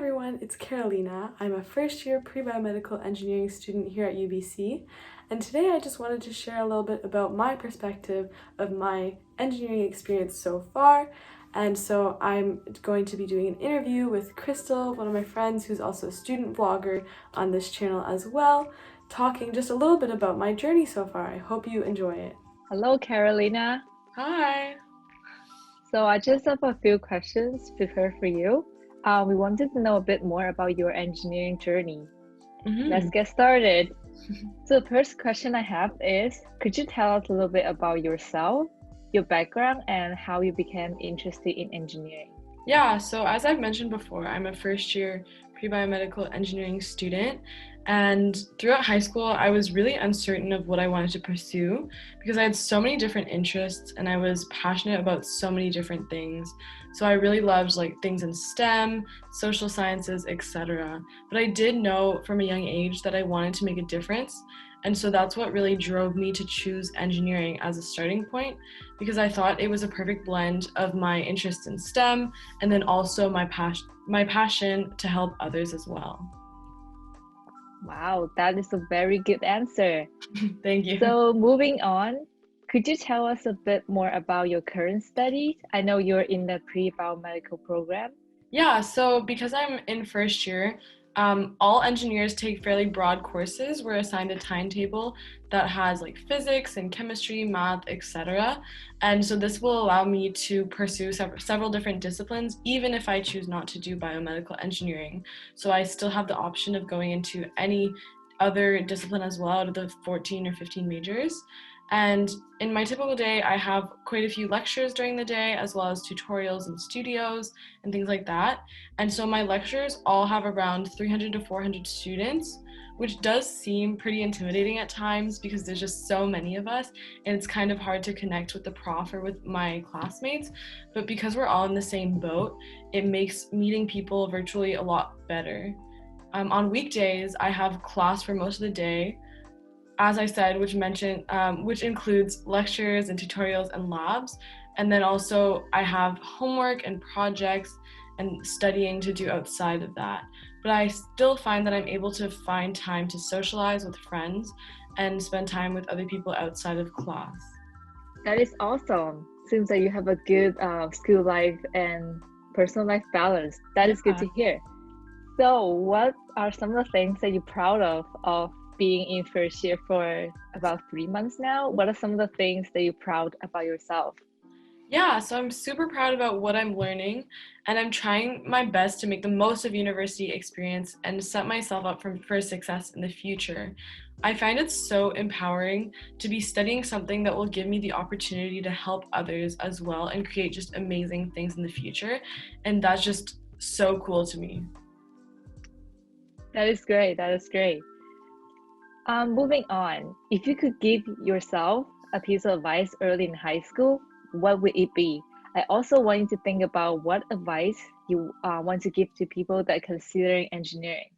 everyone, it's Carolina. I'm a first year pre-biomedical engineering student here at UBC, and today I just wanted to share a little bit about my perspective of my engineering experience so far. And so I'm going to be doing an interview with Crystal, one of my friends who's also a student vlogger on this channel as well, talking just a little bit about my journey so far. I hope you enjoy it. Hello, Carolina. Hi. So I just have a few questions prepared for you. We wanted to know a bit more about your engineering journey. Let's get started. So the first question I have is, could you tell us a little bit about yourself, your background, and how you became interested in engineering? Yeah, so as I've mentioned before, I'm a first year pre-biomedical engineering student, and throughout high school I was really uncertain of what I wanted to pursue because I had so many different interests and I was passionate about so many different things. So I really loved like things in STEM, social sciences, etc. But I did know from a young age that I wanted to make a difference, and so that's what really drove me to choose engineering as a starting point, because I thought it was a perfect blend of my interest in STEM and then also my passion to help others as well. Wow, that is a very good answer. Thank you. So moving on, could you tell us a bit more about your current studies? I know you're in the pre-biomedical program. Yeah, so because I'm in first year, all engineers take fairly broad courses. We're assigned a timetable that has like physics and chemistry, math, etc. And so this will allow me to pursue several different disciplines, even if I choose not to do biomedical engineering. So I still have the option of going into any other discipline as well out of the 14 or 15 majors. And in my typical day, I have quite a few lectures during the day, as well as tutorials and studios and things like that. And so my lectures all have around 300 to 400 students, which does seem pretty intimidating at times because there's just so many of us and it's kind of hard to connect with the prof or with my classmates. But because we're all in the same boat, it makes meeting people virtually a lot better. On weekdays, I have class for most of the day, as I said, which includes lectures and tutorials and labs. And then also I have homework and projects and studying to do outside of that. But I still find that I'm able to find time to socialize with friends and spend time with other people outside of class. That is awesome. Seems like you have a good school life and personal life balance. That is good to hear. So what are some of the things that you're proud of being in first year for about 3 months now? What are some of the things that you're proud about yourself? Yeah, so I'm super proud about what I'm learning, and I'm trying my best to make the most of university experience and set myself up for success in the future. I find it so empowering to be studying something that will give me the opportunity to help others as well and create just amazing things in the future, and that's just so cool to me. That is great. That is great. Moving on, if you could give yourself a piece of advice early in high school, what would it be? I also want you to think about what advice you want to give to people that are considering engineering.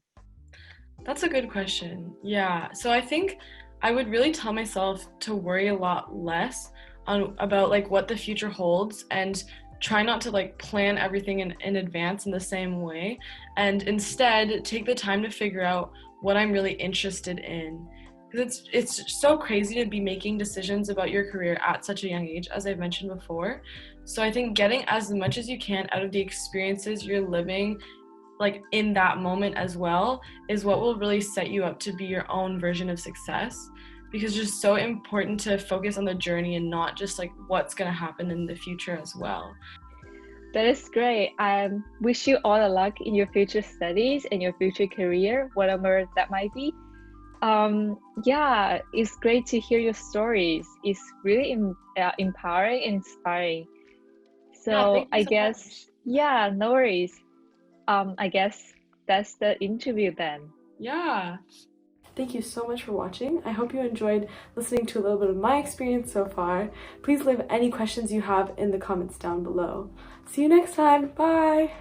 That's a good question. Yeah, so I think I would really tell myself to worry a lot less about like what the future holds, and try not to like plan everything in advance in the same way, and instead take the time to figure out what I'm really interested in. Because it's so crazy to be making decisions about your career at such a young age, as I've mentioned before. So I think getting as much as you can out of the experiences you're living like in that moment as well is what will really set you up to be your own version of success, because it's just so important to focus on the journey and not just like what's going to happen in the future as well. That is great. I wish you all the luck in your future studies and your future career, whatever that might be. Yeah, it's great to hear your stories. It's really empowering and inspiring. Yeah, So thank you I so guess, much. yeah, no worries. I guess that's the interview then. Yeah. Thank you so much for watching. I hope you enjoyed listening to a little bit of my experience so far. Please leave any questions you have in the comments down below. See you next time. Bye!